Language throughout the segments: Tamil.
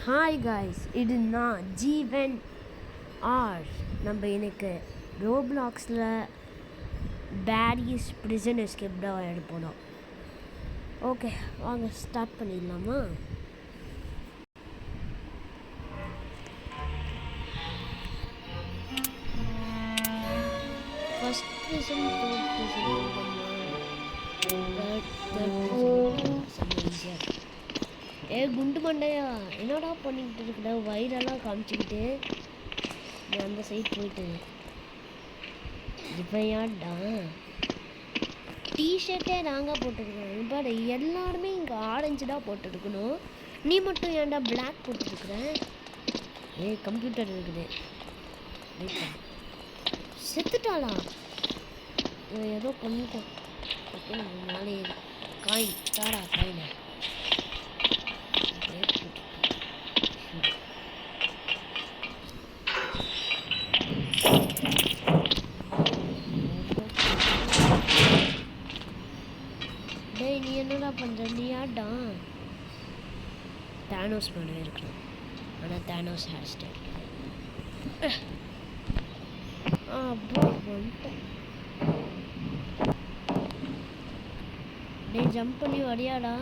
ஹாய் காய்ஸ், இது நான் ஜீவன் ஆர். நம்ம எனக்கு ரோப்ளாக்ஸில் பேரிஸ் பிரிசன் எஸ்கேப் தான் விளையாட போனோம். ஓகே, வாங்க ஸ்டார்ட் பண்ணிடலாமா? ஃபஸ்ட் பிரிசன், தேர்ட் பிரிசன் குண்டு மண்டையா என்னடா பண்ணிக்கிட்டு இருக்கிற? வயிறெல்லாம் காமிச்சிக்கிட்டு நீ அந்த சைட் போயிட்டு இப்போ ஏன்டா டிஷர்ட்டே நாங்கள் போட்டுருக்கோம். இப்போ எல்லாருமே இங்கே ஆரஞ்சு தான் போட்டுருக்கணும். நீ மட்டும் ஏன்டா பிளாக் போட்டுருக்குற? கம்ப்யூட்டர் இருக்குது. செத்துட்டாளா? ஏதோ பண்ணிட்டோம். ஓகே, நம்ம மேலே காயின் தாடா காயினை. டேய், நீ என்னடா பண்ணுற? நீ ஆடா தானோஸ் பண்ணவே இருக்கணும். ஆனால் தானோஸ் ஹேர் ஸ்டைல் அப்போ வந்துட்டேன். டேய், ஜம்ப் பண்ணி வரியாடா?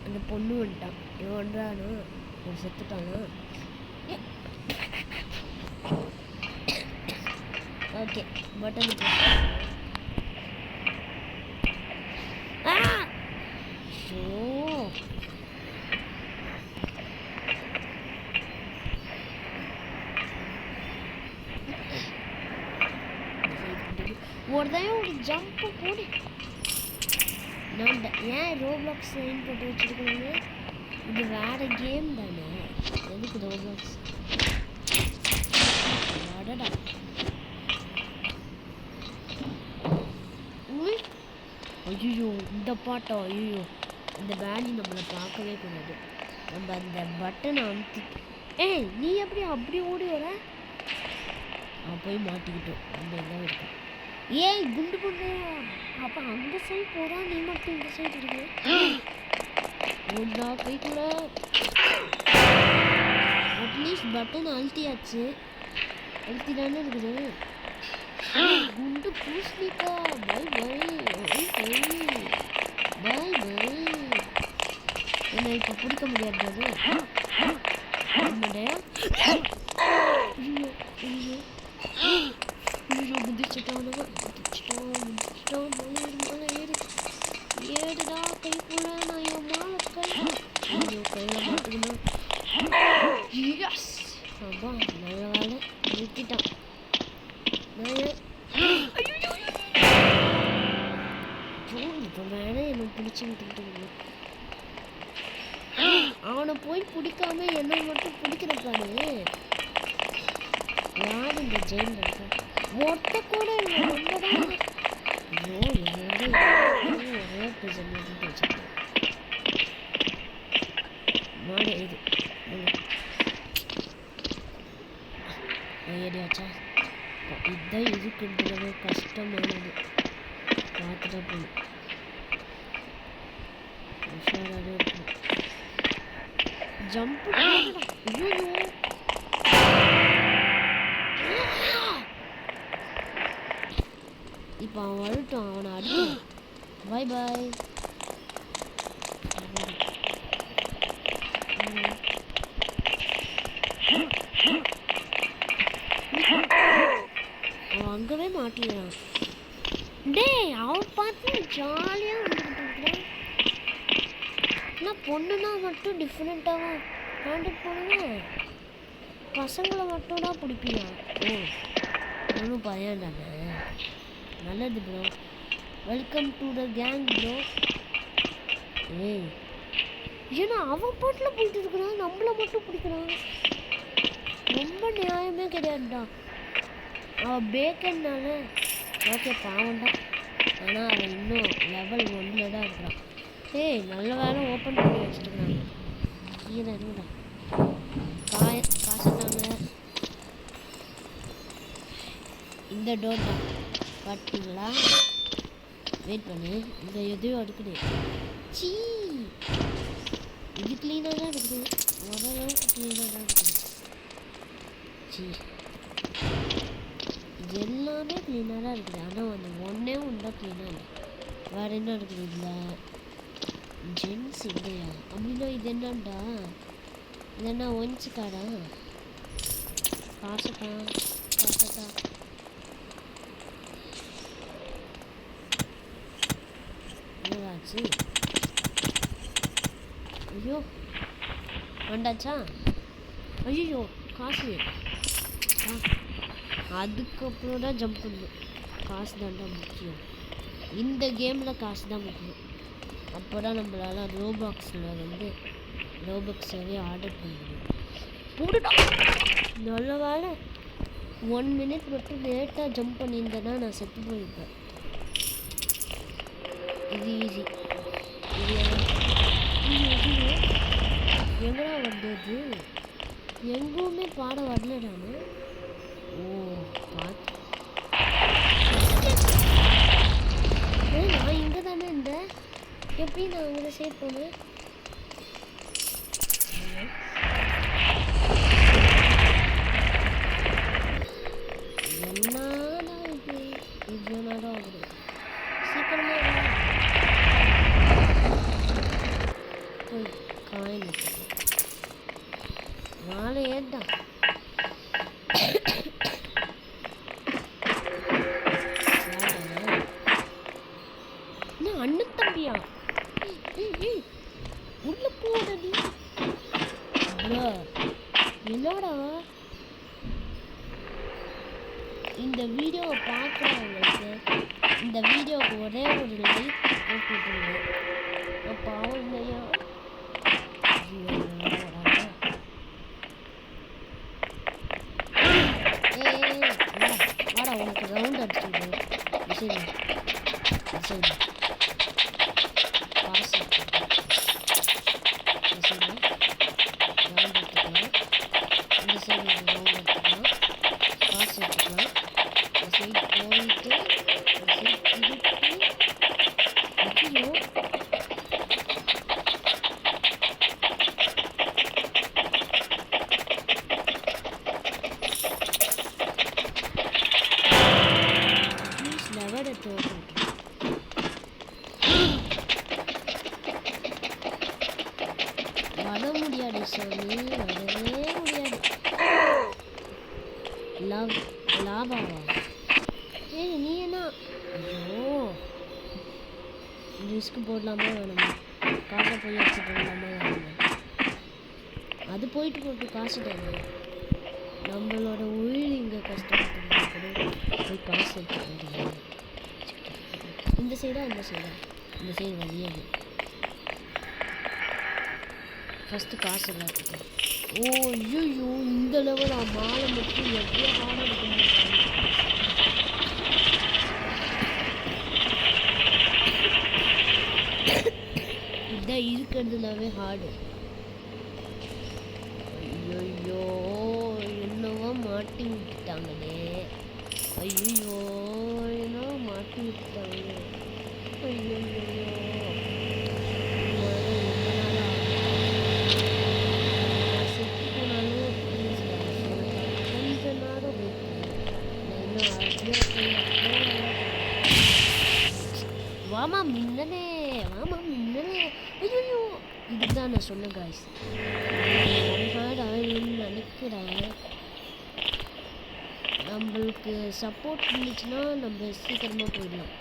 அந்த பொண்ணு வந்துட்டான். இவன் வந்துடானோ? இவன் செத்துட்டானா? ஓகே, பட்டன் ஒரு ஜம்ப்பு போடு. நான் ஏன் ரோப்ளாக்ஸ் சைன் போட்டு வச்சுருக்கீங்க? இது வேறு கேம் தானே, எதுக்கு ரோப்ளாக்ஸ்? அடடா, ஐயோ இந்த பாட்டா? ஐயோ, இந்த வேலி நம்மளை பார்க்கவே கூடாது. நம்ம அந்த பட்டனை அமுத்தி. நீ எப்படி அப்படி ஓடி வர? போய் மாட்டிக்கிட்டோம். நம்ம எல்லாம் இருக்கோம். குண்டு பண்ணுறியா? அப்போ அந்த சைடு போகிறா, நீ மட்டும் இந்த சைடு இருக்கு. ஒன்றா போய்க்குள்ள அட்லீஸ்ட் பட்டன் அழுத்தியாச்சு. அழுத்தி தானே இருக்குது. குண்டு பூசணிக்கா. Bye bye bye bye bye. என்ன இப்போ பிடிக்க முடியாது? ஏடுடா கைக்குள்ள நான் என் மாலக்கை கையில் மாட்டுக்கணும். அப்பா நல்ல வேலை நிறுத்திட்டான். இப்போ வேணா என்ன பிடிச்சிக்கிட்டு அவனை போய் பிடிக்காம என்ன மட்டும் பிடிக்கிறப்பாரு. யார் இந்த ஜெயிலில் இருக்கா? ஒட்ட கூட இல்லை. ரொம்ப தான் ஒரே பிரிசன் வச்சுருக்கேன். மாடு இது ஏடியாச்சா? இதுதான் இருக்குன்றது கஷ்டமானது. பார்த்துட்டா போகணும். உஷாராகவே இருக்கணும். ஜம்ப். ஐயோ, இப்போ அவன் வரட்டும். அவனை அடிக்கும். பாய் பாய். அவன் அங்கவே மாட்டினான். டேய், அவன் பார்த்து ஜாலியாக வந்துக்கிட்டு இருக்கிறான். ஆனால் பொண்ணுன்னா மட்டும் டிஃப்ரெண்ட்டாக ஹேண்டில் பண்ணுங்க. பசங்களை மட்டும் தான் பிடிப்பியா? ஒன்றும் பையன் தானே. நல்லது bro. Welcome to the gang bro. ஏன்னா அவன் பாட்டில் போயிட்டு இருக்கிறான், நம்மளை மட்டும் பிடிக்கிறான். ரொம்ப நியாயமே கிடையாதுடா. அவன் பேக்கன்னால ஓகே பாவம்தான். ஆனால் அவன் இன்னும் லெவல் 1 தான் இருக்கிறான். நல்ல வேலை ஓப்பன் பண்ணி வச்சுருக்காங்க. கீழே இருங்கடா. காசுட்டாங்க. இந்த டோர் தான் பார்த்தீங்களா? வெயிட் பண்ணு, இந்த எதையும் அடுக்குது. சீ, இது க்ளீனாக தான் இருக்குது, ஓரளவுக்கு க்ளீனாக தான் இருக்குது. சரி, இது எல்லாமே க்ளீனாக தான் இருக்குது. ஆனால் அந்த ஒன்றே ஒன்று தான் க்ளீனாக இல்லை. வேறு என்ன இருக்குது இதில்? ஜென்ஸ் இல்லையா? அப்படின்னா இது என்னண்டா? இது என்ன ஒன்ஸ் காடா? காசட்டா காசட்டா என்னடாச்சு? ஐயோ வந்தாச்சா? ஐயோ காசு. அதுக்கப்புறம் தான் ஜம்ப் பண்ணணும். காசு தான்டா முக்கியம். இந்த கேமில் காசு தான் முக்கியம். அப்போ தான் நம்மளால் ரோபாக்ஸில் வந்து ரோபாக்ஸாகவே ஆர்டர் பண்ண முடியும். போட்டுட்டா நல்ல வேலை. 1 minute மட்டும் லேட்டாக ஜம்ப் பண்ணியிருந்தேன்னா நான் செத்து போயிருப்பேன். இது ஈஸி. எங்கடா வந்தது? எங்குமே பாட வரலடானு. ஓ பார்த்து நான் இங்கே தானே இருந்தேன். எப்படி நான் அங்கே சேவ் போனேன்? என்னடா இது? இது என்னடா ஆகுது? சீக்கிரமா போய் காயின் வாழை ஏன்டா? அண்ணன் தம்பியா? உள்ள போடி. என்னடா இந்த வீடியோவை பார்க்குறவங்களுக்கு இந்த வீடியோவுக்கு ஒரே ஒரு லைக் போட்டுருங்க. பாவம் இல்லையா? வாடா உனக்கு ரவுண்ட் அடிச்சுடு. சரி சரி காசு ரவுண்ட் எடுத்துக்கலாம். இந்த சைடு ரவுண்ட் எடுத்துக்கலாம். காசு எடுத்துக்கலாம். இந்த சைடு போயிட்டு இந்த சைடு திருப்பி. ஐயோ லெவல் எடுத்து வர முடியாது சாமி, வரவே முடியாது. லாபாவா? ஏய் நீ என்ன? ஐயோ ரிஸ்க் போடலாமா வேணுமா? காசை போய் எடுத்துட்டு வரலாமா வேணுமா? அது போயிட்டு போட்டு காசு தானே. நம்மளோட உயிர் இங்கே கஷ்டப்பட்டு போய் காசு எடுத்துட்டு. இந்த சைடா அந்த சைடா? இந்த சைடு வழியே ஃபஸ்ட்டு காசு எல்லாத்துக்கும். ஓ ஐயோ இந்த லெவல் மாலை மட்டும் எவ்வளோ ஹார்டாக இருக்கும். இதுதான் இருக்கிறதுனாவே ஹார்டு. ஐயோ என்னவோ மாட்டி விட்டுட்டாங்களே. ஐயோ என்னவோ மாட்டி விட்டுட்டாங்களே. ஐயோ வாமா மின்னலே, வாமா மின்னலே. ஐயோ இதுதான் நான் சொன்ன காய்ஸ். நினைக்கிறேன் நம்மளுக்கு சப்போர்ட் இருந்துச்சுன்னா நம்ம சீக்கிரமாக போயிடலாம்.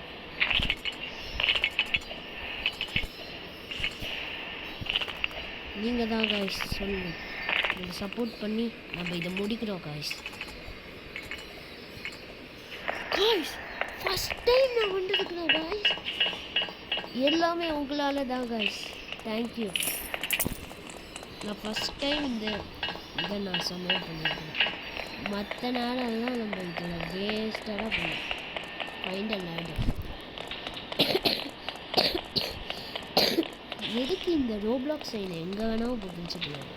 நீங்கள் தான் காய்ஸ் சொல்லணும். நீங்கள் சப்போர்ட் பண்ணி நம்ம இதை முடிக்கிறோம் காய்ஸ். காய்ஸ் ஃபஸ்ட் டைம் நான் வந்துருக்கிறேன் காய்ஸ். எல்லாமே உங்களால் தான் காய்ஸ். தேங்க்யூ. நான் ஃபஸ்ட் டைம் இதை நான் சமையல் பண்ணியிருக்கேன். மற்ற நேரம்லாம் நம்ம இதில் வேஸ்ட்டாக தான் பண்ணோம். ஃபைனல் ஆகிடும். எதுக்கு இந்த ரோப்ளாக் சைனை எங்கே வேணாலும் போட்டுச்சுக்கலாம்.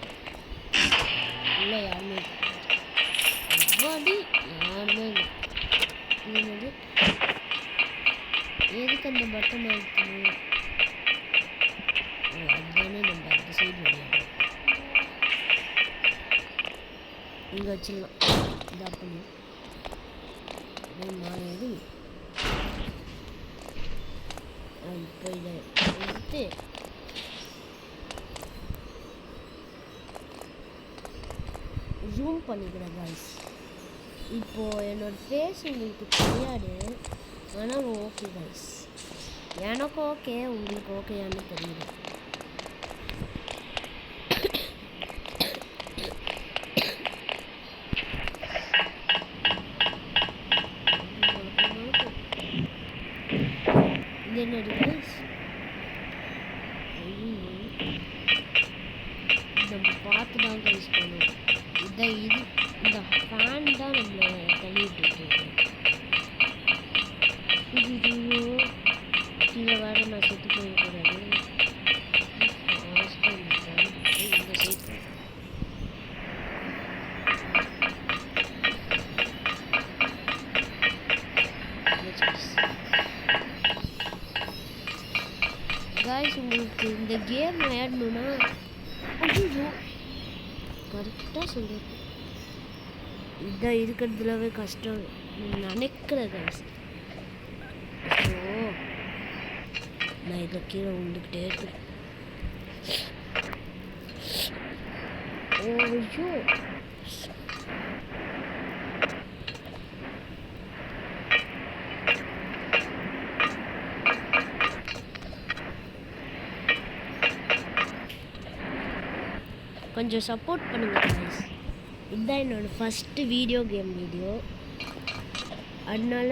இல்லை யாருமே யாருமே இல்லை. இது எதுக்கு அந்த பட்டன் அழுத்தணும்? அதுதானே நம்ம அந்த சைடு இங்கே வச்சிடலாம். இதாக பண்ணி நான் எது இப்போ இதை எடுத்து ஜூம் பண்ணிக்கிறேன் கைஸ். இப்போது என்னோடய ஃபேஸ் உங்களுக்கு தெரியாது, ஆனால் ஓகே கைஸ். எனக்கு ஓகே, உங்களுக்கு ஓகேயான்னு தெரியல. இது என்னது கைஸ்? நம்ம பார்த்து தான் கைஸ் பண்ணணும். இந்த ஃபேன் தான் நம்மளை தள்ளிட்டு இருக்கு. கீழே வேறு நான் செத்து போயிடக்கூடாது. இந்த சைட் கைஸ், உங்களுக்கு இந்த கேம் விளையாடணுன்னா கரெக்டாக சொல்லியிருக்கேன். இதான் இருக்கிறதுலவே கஷ்டம் நினைக்கிறேன் கைஸ். ஸோ நான் இதில் கீழே விழுந்துக்கிட்டே இருக்கேன். ஐயோ கொஞ்சம் சப்போர்ட் பண்ணுங்கள் கைஸ். இதுதான் என்னோடய ஃபஸ்ட்டு வீடியோ கேம் வீடியோ. அதனால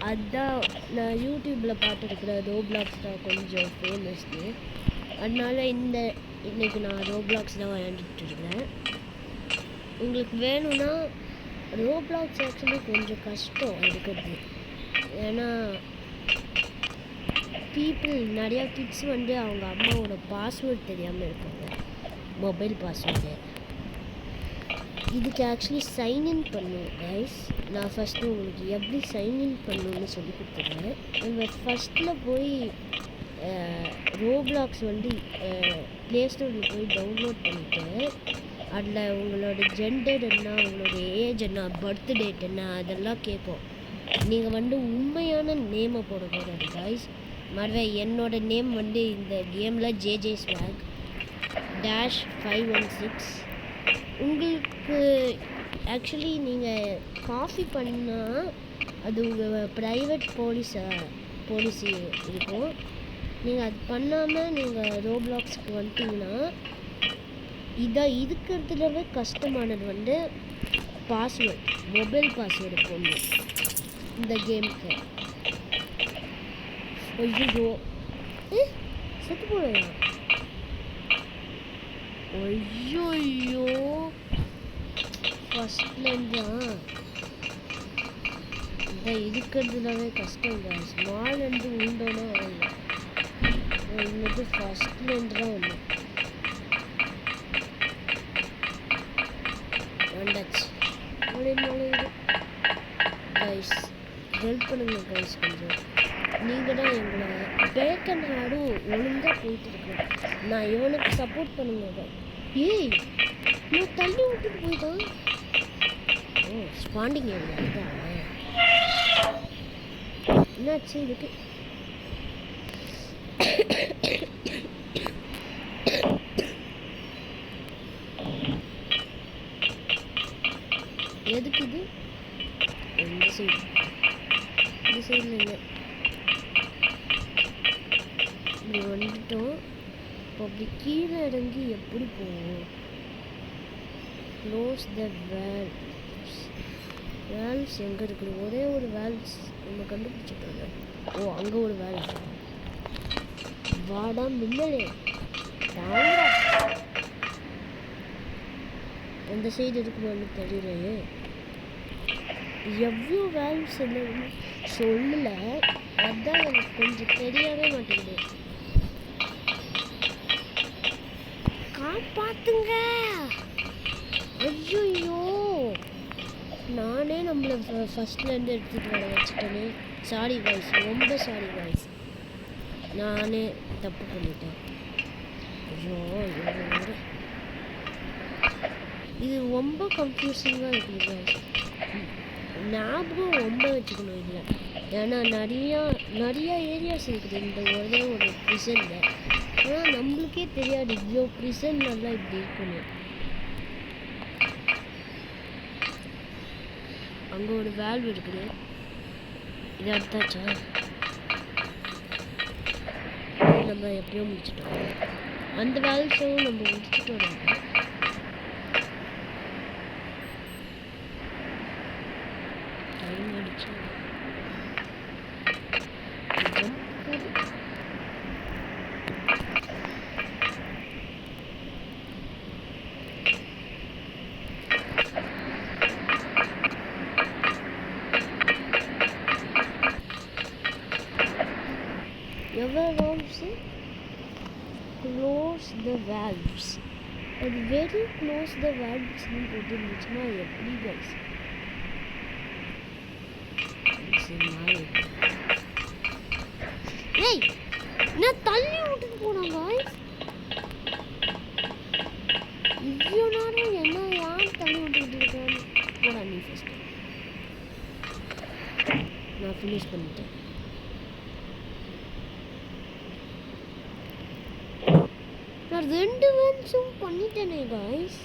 அதுதான் நான் யூடியூப்பில் பார்த்துருக்குற ரோப்ளாக்ஸ் தான் கொஞ்சம் ஃபேமஸ்னு. அதனால இன்றைக்கி நான் ரோப்ளாக்ஸ் தான் விளையாண்டுட்டுருக்கேன். உங்களுக்கு வேணும்னா ரோப்ளாக்ஸ் ஆக்சுவலி கொஞ்சம் கஷ்டம் எடுக்கிறது. ஏன்னா நிறையா கிட்ஸ் அவங்க அம்மாவோட பாஸ்வேர்ட் தெரியாமல் இருப்பாங்க, மொபைல் பாஸ்வேர்டு. இதுக்கு ஆக்சுவலி சைன்இன் பண்ணும் கைஸ். நான் ஃபஸ்ட்டு உங்களுக்கு எப்படி சைன்இன் பண்ணணுன்னு சொல்லி கொடுத்துருவேன். நம்ம ஃபஸ்ட்டில் போய் ரோப்ளாக்ஸ் ப்ளே ஸ்டோரில் போய் டவுன்லோட் பண்ணிவிட்டு அதில் உங்களோட ஜெண்டர் என்ன, உங்களோட ஏஜ் என்ன, பர்த் டேட் என்ன அதெல்லாம் கேட்கும். நீங்கள் உண்மையான நேமை போடக்கூடாது கைஸ். மறுவே என்னோடய நேம் இந்த கேமில் ஜேஜே ஸ்வாக் -516. உங்களுக்கு ஆக்சுவலி நீங்கள் காப்பி பண்ணால் அது உங்கள் ப்ரைவேட் பாலிசி இருக்கும். நீங்கள் அது பண்ணாமல் நீங்கள் ரோப்ளாக்ஸுக்கு வந்துட்டிங்கன்னா இருக்கிறதுலவே கஷ்டமானது பாஸ்வேர்ட், மொபைல் பாஸ்வேர்டு போடணும் இந்த கேமுக்கு. ஐயோ செத்து போடுங்க. ஐயோ ஃபஸ்ட்லேருந்து இருக்கிறதுலவே கஷ்டம் தான். ஸ்மால்லேருந்து உண்டோன்னா ஆகல. இன்னது ஃபஸ்ட்லேருந்து தான் வந்தாச்சு. கைஸ் ஹெல்ப் பண்ணுங்க கைஸ் கொஞ்சம். நீங்கள் தான் எங்களை பேக்கன் ஆடும் ஒழுங்காக போயிட்டு இருக்கேன். நான் இவனுக்கு சப்போர்ட் பண்ணுங்க. ஏய் நான் தள்ளி விட்டுட்டு போயிட்டான். ஓ ஸ்பாண்டிங் ஏரியா தான். என்னாச்சு இதுக்கு? எதுக்கு இது? இந்த சைடில் இல்லை. இப்படி வந்துட்டோம். இப்போ அப்படி கீழே இறங்கி எப்படி போவோம்? க்ளோஸ் த வேல்ஸ் எங்கே இருக்குது? ஒரே ஒரு வேல்ஸ் நம்ம கண்டுபிடிச்சிட்டோங்க. ஓ அங்கே ஒரு வேல். வாடா மின்னலே அந்த சைடு இருக்குமான்னு தெரியலையே. எவ்வளோ வேல்ஸ் என்னன்னு சொல்லலை. அதுதான் எனக்கு கொஞ்சம் தெரியவே மாட்டேங்குது. காப்பாத்துங்க. ஐயோ நானே நம்மளை ஃபஸ்ட்லேருந்து எடுத்துகிட்டு வர வச்சுட்டேனே. சாரி வாய்ஸ், ரொம்ப சாரி வாய்ஸ். நானே தப்பு பண்ணிட்டேன். ஐயோ இது ரொம்ப கன்ஃபியூசிங்காக இருக்குது. ஞாபகம் ரொம்ப வச்சுக்கணும் இல்லை, ஏன்னா நிறையா ஏரியாஸ் இருக்குது இந்த ஒரே ஒரு ப்ரிசனில். ஆனால் நம்மளுக்கே தெரியாது இவ்வளோ ப்ரிசன் நல்லா இப்படி இருக்குன்னு. அங்கே ஒரு வேல்வ் இருக்குது, இது அடுத்தாச்சா? நம்ம எப்படியோ முடிச்சிட்டோம். அந்த வேல்வ்ஸும் நம்ம முடிச்சுட்டோம். டைம் ஆயிடுச்சு. Close the valves. அது very close the valves ன்னு போட்டுருந்துச்சுன்னா எப்படி guys? ஏய், நான் தள்ளி விட்டுட்டு போனேன் guys. இவ்வளோ நேரம் என்ன யார் தள்ளி விட்டுக்கிட்டு இருக்கான்னு போடா நீ ஃபர்ஸ்ட். நான் ஃபினிஷ் பண்ணிட்டேன். நான் 2 வேல்ஸும் பண்ணிட்டேனே காய்ஸ்.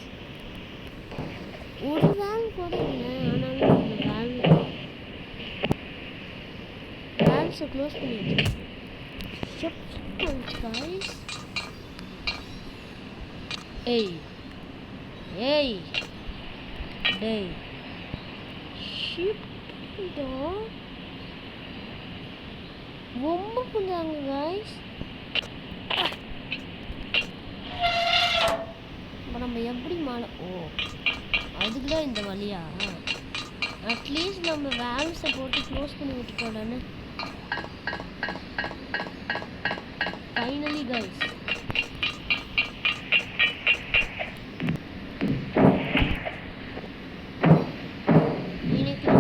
ஒரு வேல் கூட இல்லை, ஆனாலும் அந்த வேல்ஸை க்ளோஸ் பண்ணிட்டேன். காய்ஸ் ஏய் டேய் ஷிப்டா ரொம்ப பண்ணுறாங்க காய்ஸ். நம்ம எப்படி மாலை அதுக்கு தான் இந்த வழியா? அட்லீஸ்ட் நம்ம வேல்ஸை போட்டு க்ளோஸ் பண்ணி விட்டுட்டோம்னு. ஃபைனலி கைஸ் இன்னைக்கு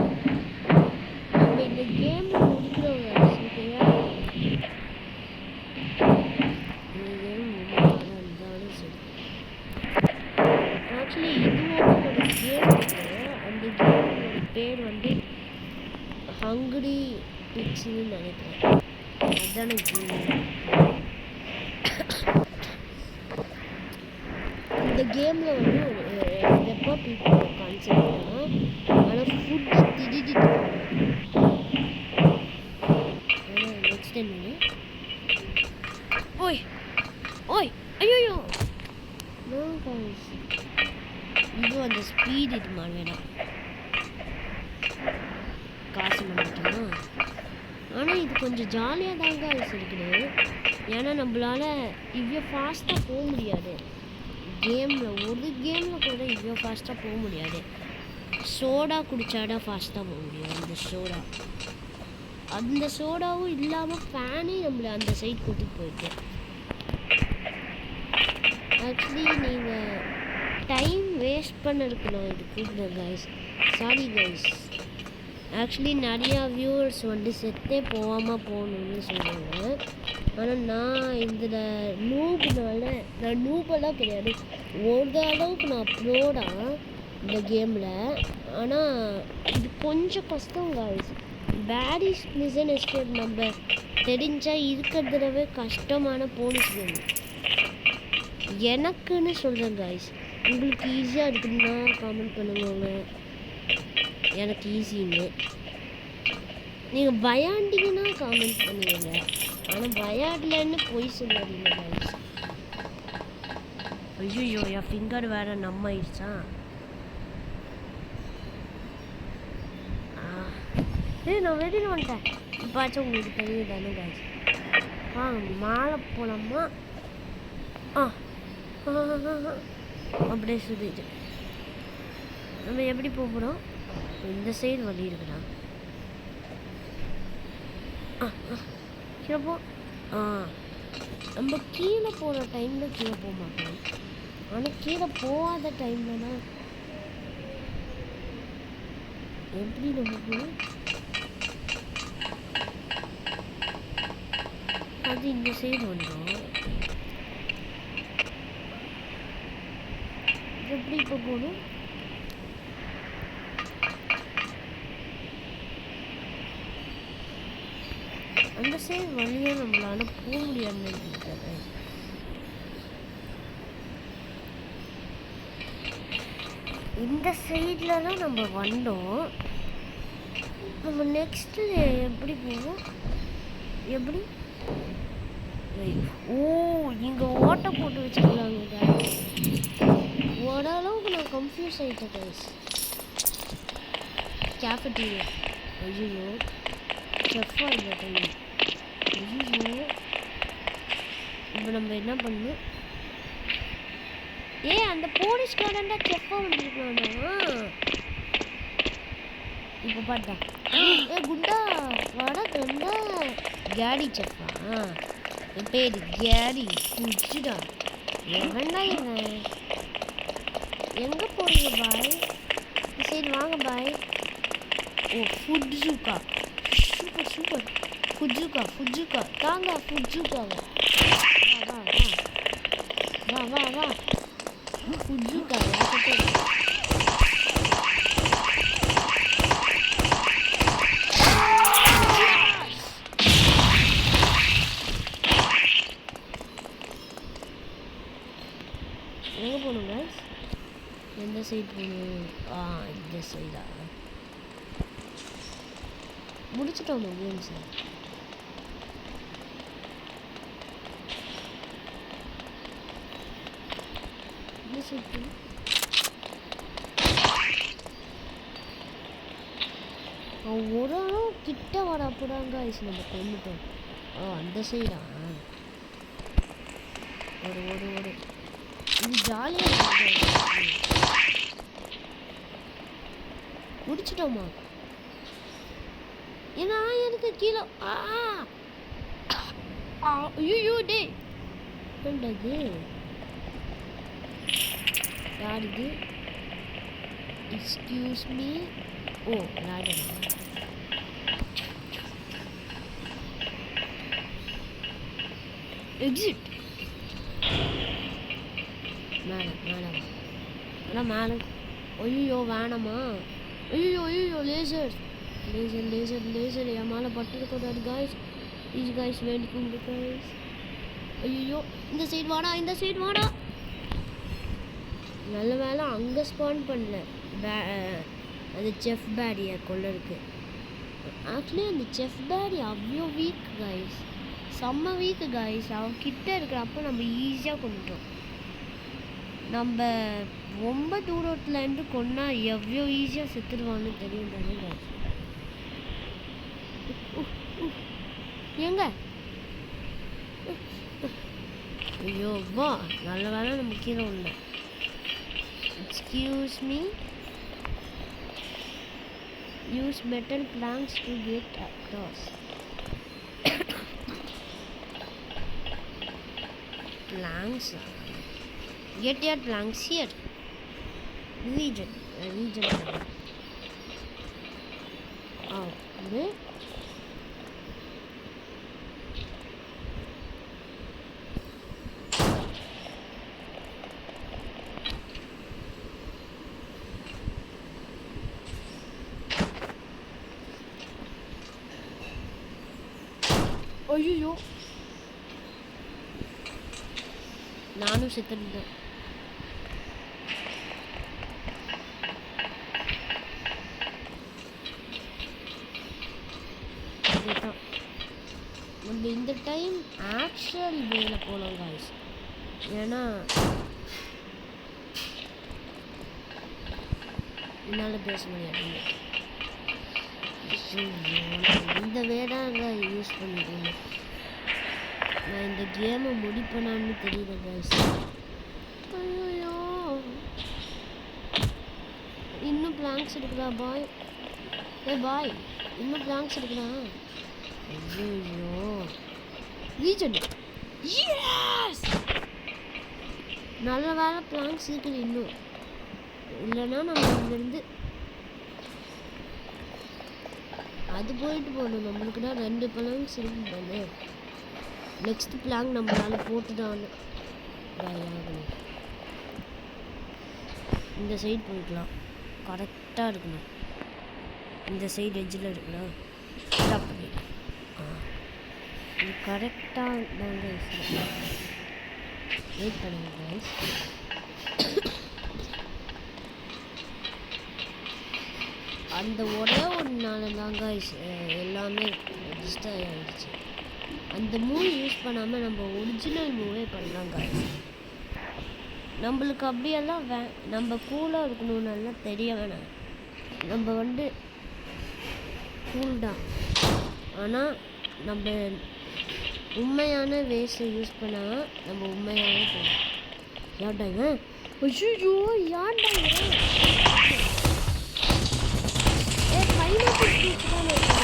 நம்ம இந்த கேம்ல முடிக்கிறோம் guys. ஓகேயா? ஆக்சுவலி இதுவும் ஒரு கேம் இருக்குது. அந்த கேமோட பேர் வந்து ஹங்கரி பிக்ஸ்ன்னு நினைக்கிறேன். அதுதானே கேம். இந்த கேமில் வந்து ஒரு வெப்பா பீப்புள் கான்செப்ட் தான். ஆனால் ஃபுட்டை திடீட்டு ஆனால் நெக்ஸ்ட் என்ன ஓய் ஐயோ இது அந்த ஸ்பீட் இது மாதிரி வேணாம் காசு பண்ணிட்டோமா. ஆனால் இது கொஞ்சம் ஜாலியாக தாங்க இருக்குது. ஏன்னா நம்மளால் இவ்வளோ ஃபாஸ்ட்டாக போக முடியாது ஒரு கேமில் கூட இவ்வளோ ஃபாஸ்ட்டாக போக முடியாது. சோடா குடித்தாதான் ஃபாஸ்ட்டாக போக முடியும். அந்த சோடாவும் இல்லாமல் ஃபேனே நம்மளை அந்த சைட் கூட்டிகிட்டு போயிட்டு. ஆக்சுவலி நீங்கள் டைம் வேஸ்ட் பண்ணிருக்கணும் இதுக்கு கைஸ். Sorry guys. ஆக்சுவலி நிறையா வியூவர்ஸ் வந்து செத்தே போகாமல் போகணுன்னு சொல்லுவாங்க. ஆனால் நான் இதில் நான் நூபெல்லாம் கிடையாது. ஒரு அளவுக்கு நான் ப்ரோடா இந்த கேமில். ஆனால் இது கொஞ்சம் கஷ்டம் கைஸ். பேரிஸ் மிஷன் எஸ்கேப் நம்ம தெரிஞ்சால் இருக்கிறதுலவே கஷ்டமான போலீஸ் கேம் எனக்குன்னு சொல்கிறேன் கைஸ். உங்களுக்கு ஈஸியாக இருக்குதுன்னா காமெண்ட் பண்ணுவாங்க எனக்கு ஈஸின்னு. நீங்கள் விளையாண்டிங்கன்னா காமெண்ட் பண்ணுவீங்க, ஆனால் விளையாடலன்னு போய் சொல்லாதீங்க கைஸ். ஐயோ என் ஃபிங்கர் வேறு நம்ம ஆயிடுச்சா? நான் வெளியில் வந்துட்டேன். இப்பாச்சும் உங்களுக்கு தெரியுது தானே கைஸ். மாலை போலாமா? அப்படியே சுற்றிட்டு நம்ம எப்படி போகிறோம்? இந்த சைடு வழி இருக்குடா. கீழே போ. நம்ம கீழே போகிற டைமில் கீழே போக மாட்டோம். ஆனால் கீழே போகாத டைமில் தான் எப்படி நம்ம போகணும்? அது இந்த சைடு வந்துடும். எப்படி இப்போ போகணும்? அந்த சைடு வழியாக நம்மளால போக முடியாதுன்னு நினைக்கிறேன். இந்த சைடில் தான் நம்ம வந்தோம். நம்ம நெக்ஸ்ட்டு எப்படி போவோம்? எப்படி? ஓ, இங்கே ஓட்டை போட்டு வச்சுக்கலாங்க. ஓரளவுக்கு நான் கன்ஃபியூஸ் ஆகிட்டேன் கைஸ். கேஃபட்டீரியா. ஐயோ, செஃப்பா இந்த டைம். ஐயோ, இப்போ நம்ம என்ன பண்ணணும்? அந்த போலீஸ்காரன்டா செஃப்பா வந்துருக்கானா? இப்போ பார்த்தா குண்டா வாடா கண்டா கேடி செஃப்பா. என் பேர் கேடி குச்சிடா. எவன்டா இவன்? எங்கே போறீங்க பாய்? சரி வாங்க பாய். ஓ, ஃபுட்ஜுக்கா. Super super. ஃபுட்ஜுக்கா தாங்க. ஃபுட்ஜுக்காவா? வா வா வா வா வா. ஃபுட்ஜுக்கா யார்கிட்ட? எங்கே போகணும் கைஸ்? எந்த சைடு போகணும்? இந்த சைடா? முடிச்சிட்டோம் கேம்ஸ். இந்த சைடு போகணும். ஓரளவு கிட்ட வரப்படாங்க கைஸ். நம்ம கொண்டுட்டோம். அந்த சைடா? ஒரு ஒரு ஒரு இது ஜாலியாக முடிச்சிட்டோமா? ஏன்னா எனக்கு கீழே ஐயோ டே என்னது? யார் இது? Excuse me. Oh, ladder. Exit. Madam. ஐயோ வேணாமா? ஐயோ லேசர். என் மேலே பட்டுக்கூடாது காய்ஸ். ப்ளீஸ் காய்ஸ், வேண்டிக்கோங்க காய்ஸ். ஐயோ, இந்த சைடு வாடா. நல்ல வேலை அங்கே ஸ்பான் பண்ணல. அது செஃப் பேடியை கொள்ள இருக்கு. ஆக்சுவலி அந்த செஃப் பேடி அவ்வளோ வீக் காய்ஸ். செம்ம வீக்கு காய்ஸ். அவன் கிட்ட இருக்கிறப்போ நம்ம ஈஸியாக கொண்டுட்டோம். நம்ம ரொம்ப தூரத்துலேருந்து கொன்னா எவ்வளோ ஈஸியாக செத்துடுவான்னு தெரியும் தானே காய்ஸ். எங்க? ஐயோ வா, நல்ல வேலை நம்ம கீழே உள்ள. Excuse me. Use metal planks to get across. planks. Get your planks here. Region. Okay. ஐயோ, நானும் செத்துட்டேன். நம்ம இந்த டைம் ஆக்சுவல் வேல போனோம் காய்ஸ். ஏன்னா என்னால் பேச முடியாது. இந்த வேடாங்க யூஸ் பண்ணிட்டீங்க. நான் இந்த கேமை முடிப்பேனான்னு தெரியல காய்ஸ். ஐயோ, இன்னும் பிளாங்க்ஸ் இருக்குதா பாய்? பாய், இன்னும் பிளாங்க்ஸ் இருக்குதா? ஐயோ, ரீஜன். எஸ், நல்ல வேலை பிளாங்க்ஸ் இருக்குது இன்னும். இல்லைன்னா நம்ம இங்கேருந்து அது போயிட்டு போகணும். நம்மளுக்குன்னா 2 பிளாங்க்ஸ் இருக்கு தானே. நெக்ஸ்ட் பிளாங் நம்மளால போட்டுதான் ஆகணும். இந்த சைடு போய்க்கலாம். கரெக்டாக இருக்கணும். இந்த சைடு எட்ஜில் இருக்குண்ணா ஸ்டாப் பண்ணி இது கரெக்டாக தாங்க வெயிட் பண்ணுங்க கைஸ். அந்த ஒரே ஒரு நாள் தாங்க எல்லாமே ரெஜிஸ்டர் ஆகிடுச்சு. அந்த மூவ் யூஸ் பண்ணாமல் நம்ம ஒரிஜினல் மூவே பண்ணலாம் கைஸ். நம்மளுக்கு அப்படியெல்லாம் நம்ம கூலாக இருக்கணும்னு தெரிய வேணாம். நம்ம கூல் தான், ஆனால் நம்ம உண்மையான வேஸை யூஸ் பண்ணால் நம்ம உண்மையான போகணும். யார்டாங்க ஐயோ யார்டாங்க பைனாப்பிள் தான் இருக்காங்க.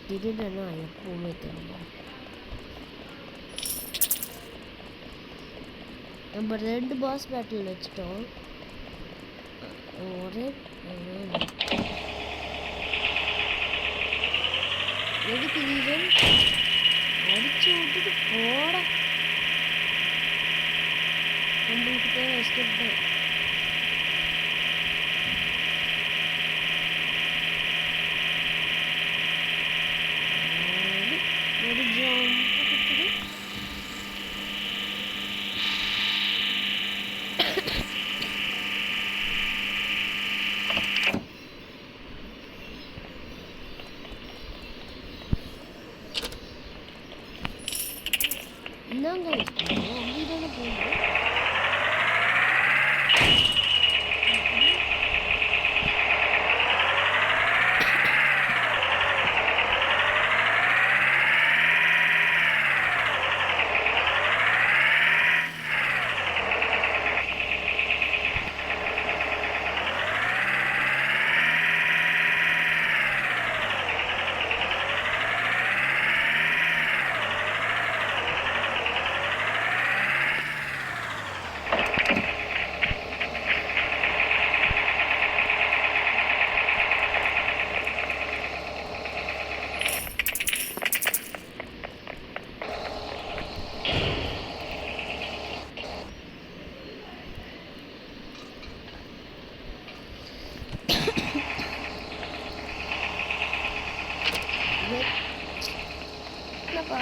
திருடனா எப்பவுமே தெரியும். நம்ம 2 பாஸ் பேட்டில் வச்சுட்டோம். ஒரே எதுக்கு ரீசன் அடிச்சு விட்டுட்டு போட நம்மளுக்கு தேவை எஸ்கேப் தான். என்னங்க அப்படிதானே போகணும்.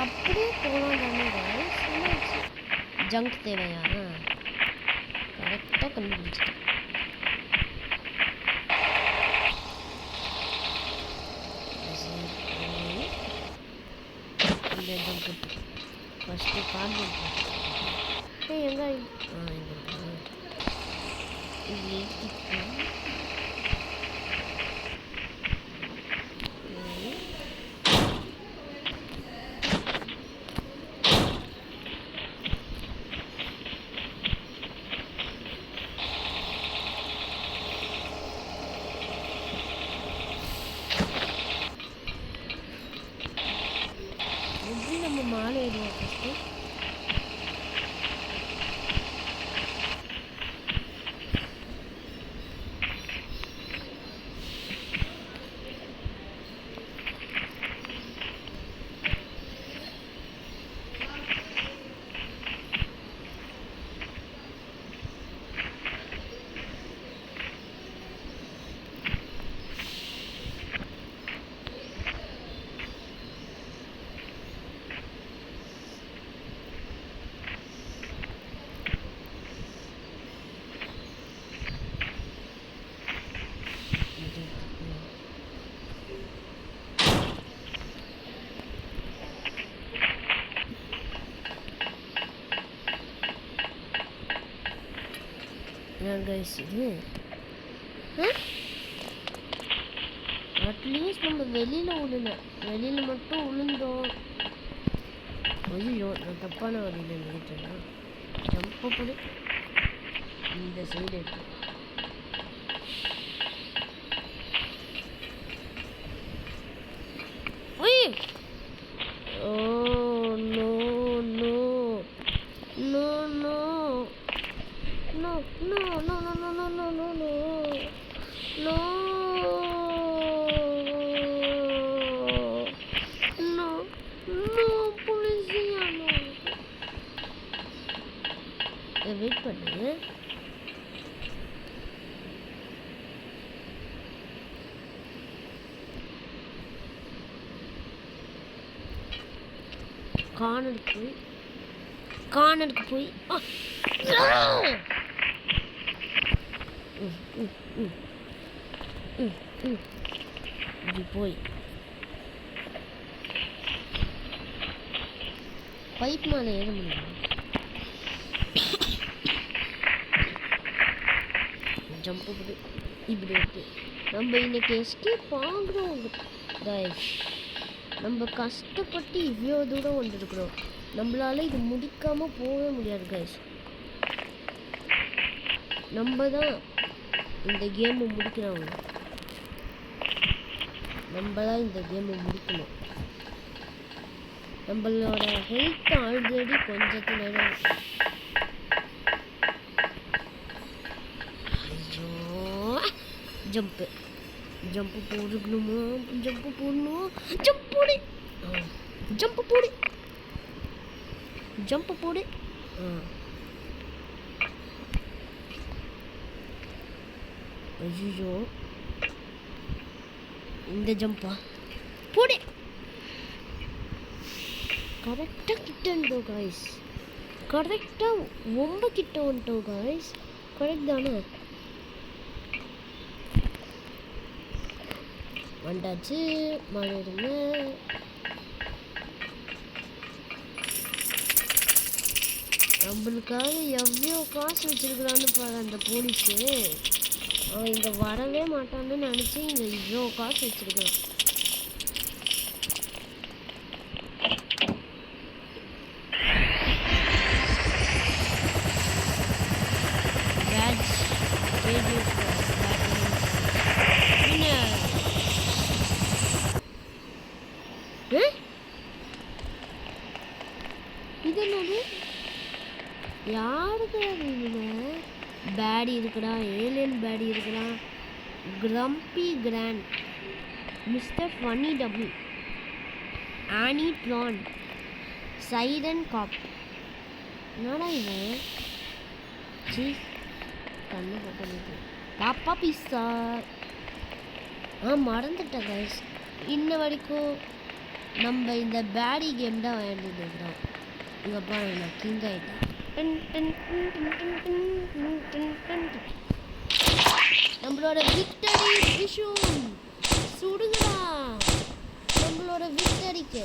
அப்படியே போகலாம் தானே ஜங்க் தேவையா? கரெக்டாக கண்டுபிடிச்சிட்டேன். இந்த ஜங்க் ஃபஸ்ட்டு கார்பன் எங்கே நம்ம மாலை ஏறுவோம் ஃபஸ்ட்டு. ஏன் கைஸ் இது அட்லீஸ்ட் நம்ம வெளியில் மட்டும் விழுந்தோம். ஐயோ நான் தப்பான வழியில் நினைக்கிறேன். ஜம்ப் பண்ணி இந்த சைடு இருக்கு. Oh no no no no no no no no no no no no no no no no policia no. Wait பண்ணு. கார்னருக்கு போய் இப்படி போய் பைப் மேலே ஏற முடியும். ஜம்ப் இப்படி இருக்கு. நம்ம இன்னைக்கு எஸ்கேப் ஆகுறோம் கைஸ். நம்ம கஷ்டப்பட்டு இவ்வளோ தூரம் வந்துருக்குறோம். நம்மளால இது முடிக்காமல் போகவே முடியாது கைஸ். நம்ம தான் இந்த கேமை முடிக்கிறவங்க. நம்ம தான் இந்த கேமை முடிக்கணும். நம்மளோட ஹெல்த் ஆல்ரெடி கொஞ்சத்து நேரம். ஐயோ ஜம்ப்பு போடணுமா? ஜம்ப்பு போடணும். ஜம்ப்பு போடு. ஐயோ இந்த ஜம்பா போடு. கரெக்டாக கிட்ட வந்துட்டோம் காய்ஸ். கரெக்டாக ரொம்ப கிட்ட வந்துட்டோம் காய்ஸ். கரெக்ட் தானே? வந்தாச்சு. மாறிடுங்க. நம்மளுக்காக எவ்வளோ காசு வச்சிருக்கிறான்னு பாரு அந்த போலீஸு. அவன் இங்கே வரவே மாட்டான்னு நினச்சி இங்கே இவ்வளோ காசு வச்சிருக்கான். இது என்னது? யாருக்கு பேடி இருக்குடா. ஏலியன் பேடி இருக்குடா. Grumpy grand, mister funny double, ஆனி ட்ரான், சைரன் காப். என்னடா இவன்? ஜி கண்ணு போட்டு பாப்பா பிஸ்ஸா. மறந்துட்டேன் கைஸ். இன்ன வரைக்கும் நம்ம இந்த பேடி கேம் தான் விளையாண்டுருக்கிறோம். இங்கே பாருங்க நான் கிங் ஆகிட்டேன். நம்மளோட விக்டரி விஷயம் சுடுங்கடா. நம்மளோட விக்டரிக்கு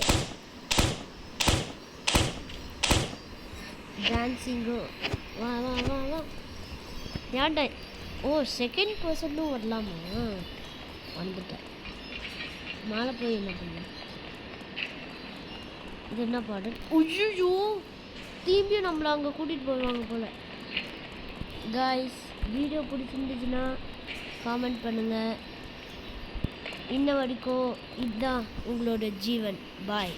டான்ஸிங்கும். வா வா வா வா. ஏன்டா செகண்ட் பர்சன்டும் வரலாமா? வந்துட்டேன். மேலே போய் என்ன பண்ண? இது என்ன பாடு? ஐயோ திரும்பியும் நம்மளை அங்கே கூட்டிகிட்டு போடுவாங்க போல். காய்ஸ் வீடியோ பிடிச்சிருந்துச்சுன்னா காமெண்ட் பண்ணுங்கள். இன்ன வரைக்கும் இதுதான் உங்களோட ஜீவன். பாய்.